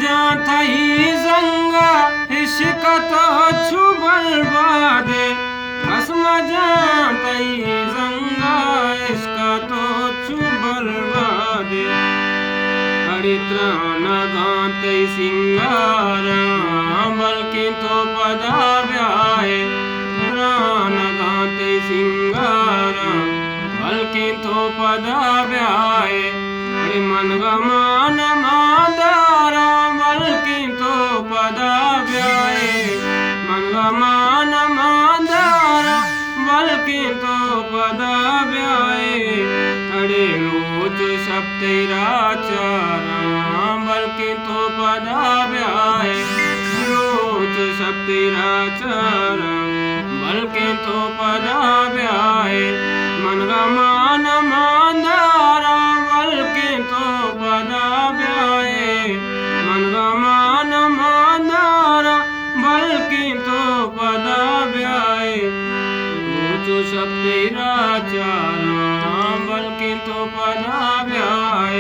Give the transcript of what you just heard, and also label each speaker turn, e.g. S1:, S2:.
S1: जाता ही जंगा शिकत छु बर्बादे भस्म जाता ही जंगा इसका तो छु बर्बादे हरित्र न गाते सिंगार बल्कि तो पदा ब्याहे न गाते सिंगार बल्कि तो पदा ब्याहे मन गमान मादारा बल्कि तो पदा ब्याहे मन गमान मादारा बल्कि तो पदा ब्याहे अरे रोज सप्तराचार बल्कि तो पदा ब्याहे रोज सप्तराचार बल्कि तो पदा ब्याहे मन गमान मादारा बल्कि तो पदा ब्याहे मन गमान मादारा बल्कि तो पदा ब्याहे रोज सप्तराचार बल्कि तो पदा ब्याहे।